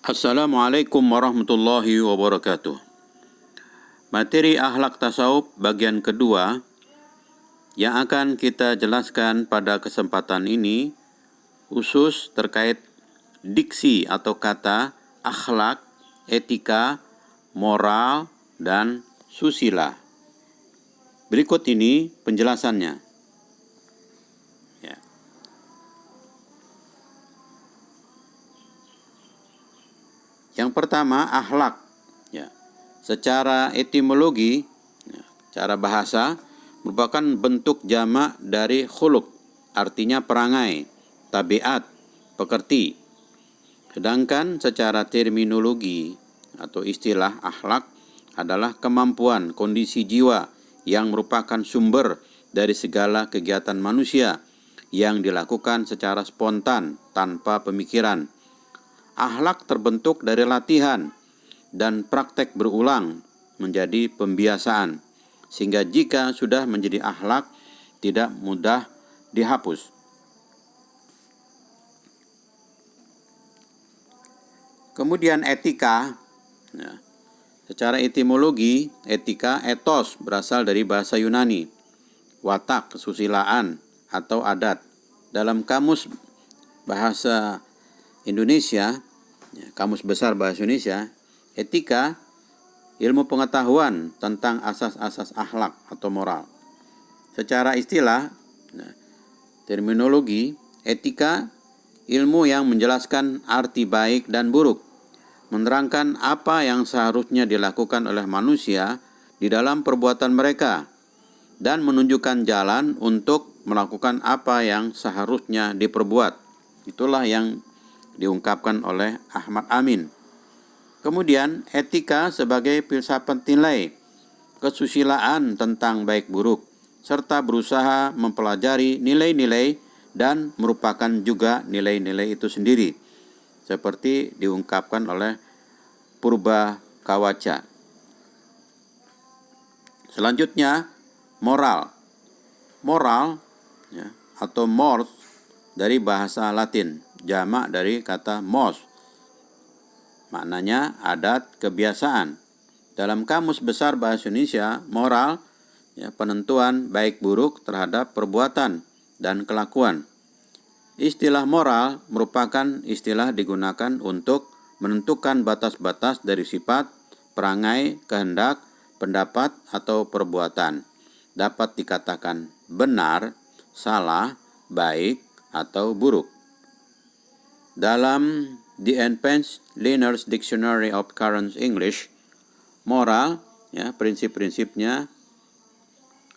Assalamualaikum warahmatullahi wabarakatuh. Materi akhlak tasawuf bagian kedua yang akan kita jelaskan pada kesempatan ini khusus terkait diksi atau kata akhlak, etika, moral, dan susila. Berikut ini penjelasannya. Ya. Yang pertama, akhlak. Ya. Secara etimologi, cara bahasa, merupakan bentuk jamak dari khuluq, artinya perangai, tabiat, pekerti. Sedangkan secara terminologi atau istilah akhlak adalah kemampuan, kondisi jiwa yang merupakan sumber dari segala kegiatan manusia yang dilakukan secara spontan tanpa pemikiran. Akhlak terbentuk dari latihan dan praktek berulang menjadi pembiasaan, sehingga jika sudah menjadi akhlak tidak mudah dihapus. Kemudian etika, ya, secara etimologi, etika, etos berasal dari bahasa Yunani, watak, kesusilaan, atau adat. Dalam kamus bahasa Indonesia, kamus besar bahasa Indonesia, etika, ilmu pengetahuan tentang asas-asas akhlak atau moral. Secara istilah, terminologi, etika, ilmu yang menjelaskan arti baik dan buruk, menerangkan apa yang seharusnya dilakukan oleh manusia di dalam perbuatan mereka, dan menunjukkan jalan untuk melakukan apa yang seharusnya diperbuat. Itulah yang diungkapkan oleh Ahmad Amin. Kemudian etika sebagai filsafat nilai, kesusilaan tentang baik buruk, serta berusaha mempelajari nilai-nilai dan merupakan juga nilai-nilai itu sendiri, seperti diungkapkan oleh Purba Kawaca. Selanjutnya, moral. Moral, ya, atau mors dari bahasa Latin, jamak dari kata mos, maknanya adat, kebiasaan. Dalam kamus besar bahasa Indonesia, moral, ya, penentuan baik buruk terhadap perbuatan dan kelakuan. Istilah moral merupakan istilah digunakan untuk menentukan batas-batas dari sifat, perangai, kehendak, pendapat, atau perbuatan. Dapat dikatakan benar, salah, baik, atau buruk. Dalam The Advanced Learner's Dictionary of Current English, moral, ya, prinsip-prinsipnya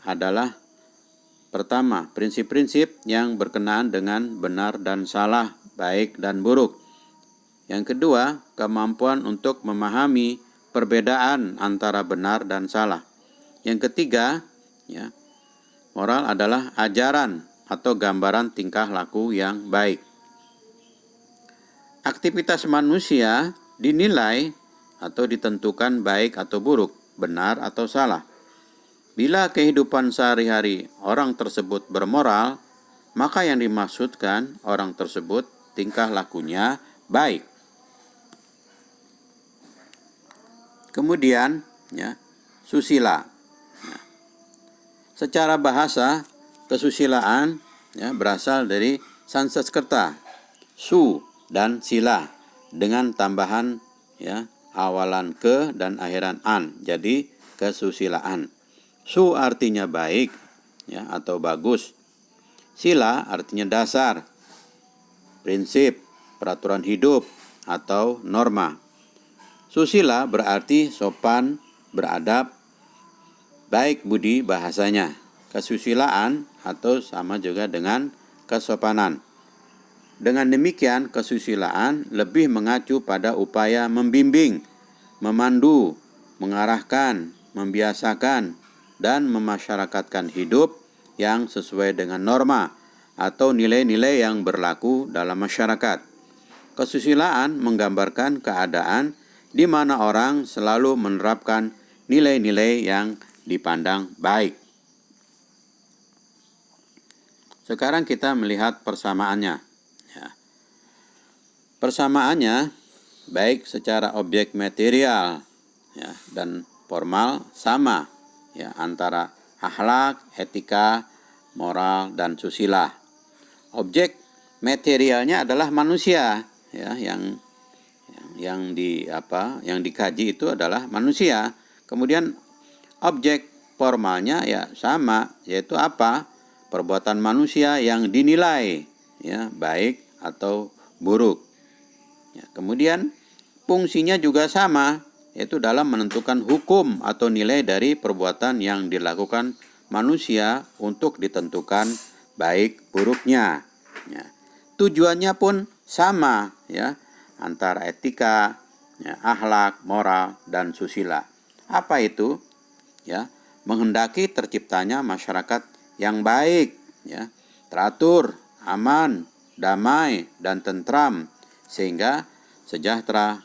adalah: pertama, prinsip-prinsip yang berkenaan dengan benar dan salah, baik dan buruk. Yang kedua, kemampuan untuk memahami perbedaan antara benar dan salah. Yang ketiga, ya, moral adalah ajaran atau gambaran tingkah laku yang baik. Aktivitas manusia dinilai atau ditentukan baik atau buruk, benar atau salah. Bila kehidupan sehari-hari orang tersebut bermoral, maka yang dimaksudkan orang tersebut tingkah lakunya baik. Kemudian, ya, susila. Ya. Secara bahasa, kesusilaan, ya, berasal dari Sanskerta, su dan sila, dengan tambahan, ya, awalan ke dan akhiran an, jadi kesusilaan. Su artinya baik, ya, atau bagus. Sila artinya dasar, prinsip, peraturan hidup, atau norma. Susila berarti sopan, beradab, baik budi bahasanya. Kesusilaan atau sama juga dengan kesopanan. Dengan demikian, kesusilaan lebih mengacu pada upaya membimbing, memandu, mengarahkan, membiasakan, dan memasyarakatkan hidup yang sesuai dengan norma atau nilai-nilai yang berlaku dalam masyarakat. Kesusilaan menggambarkan keadaan di mana orang selalu menerapkan nilai-nilai yang dipandang baik. Sekarang kita melihat persamaannya. Ya. Persamaannya, baik secara objek material ya dan formal sama ya antara akhlak, etika, moral dan susila. Objek materialnya adalah manusia ya yang dikaji itu adalah manusia. Kemudian objek formalnya ya sama, yaitu apa? Perbuatan manusia yang dinilai ya baik atau buruk. Ya, kemudian fungsinya juga sama, yaitu dalam menentukan hukum atau nilai dari perbuatan yang dilakukan manusia untuk ditentukan baik buruknya. Ya. Tujuannya pun sama ya antara etika, ya, akhlak, moral dan susila. Apa itu? Ya, menghendaki terciptanya masyarakat yang baik, ya, teratur, aman, damai dan tentram sehingga sejahtera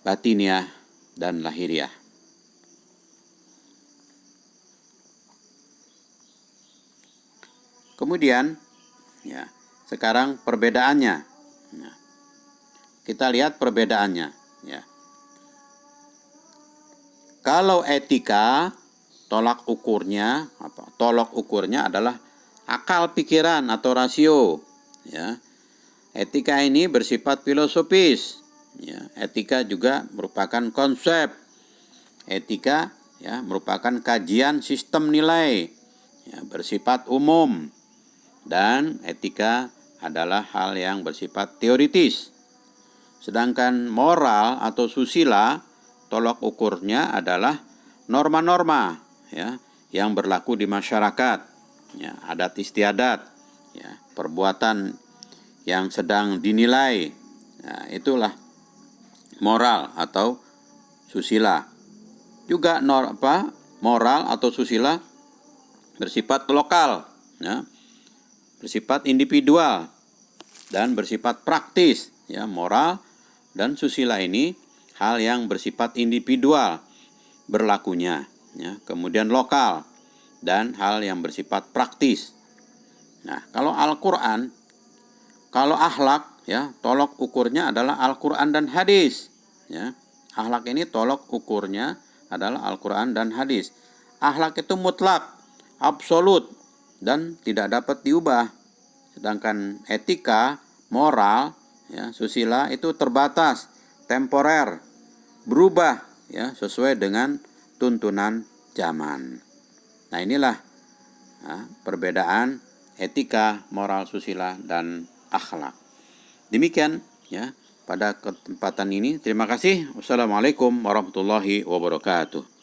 batiniah dan lahiriah. Kemudian, ya, sekarang perbedaannya. Ya, kita lihat perbedaannya. Ya. Kalau etika, tolak ukurnya adalah akal pikiran atau rasio. Ya. Etika ini bersifat filosofis. Ya. Etika juga merupakan konsep. Etika ya merupakan kajian sistem nilai ya, bersifat umum. Dan etika adalah hal yang bersifat teoritis. Sedangkan moral atau susila, tolak ukurnya adalah norma-norma ya, yang berlaku di masyarakat, ya, adat istiadat, ya, perbuatan yang sedang dinilai. Nah, itulah moral atau susila. Juga moral atau susila bersifat lokal, ya, bersifat individual dan bersifat praktis. Ya, moral dan susila ini hal yang bersifat individual berlakunya, ya, kemudian lokal dan hal yang bersifat praktis. Nah, kalau Al-Quran, kalau akhlak, ya, tolok ukurnya adalah Al-Quran dan hadis. Ya, akhlak ini tolok ukurnya adalah Al-Quran dan hadis. Akhlak itu mutlak, absolut, dan tidak dapat diubah. Sedangkan etika, moral, ya, susila itu terbatas, temporer, berubah ya sesuai dengan tuntunan zaman. Nah, inilah ya, perbedaan etika, moral, susila dan akhlak. Demikian ya pada kesempatan ini. Terima kasih. Wassalamualaikum warahmatullahi wabarakatuh.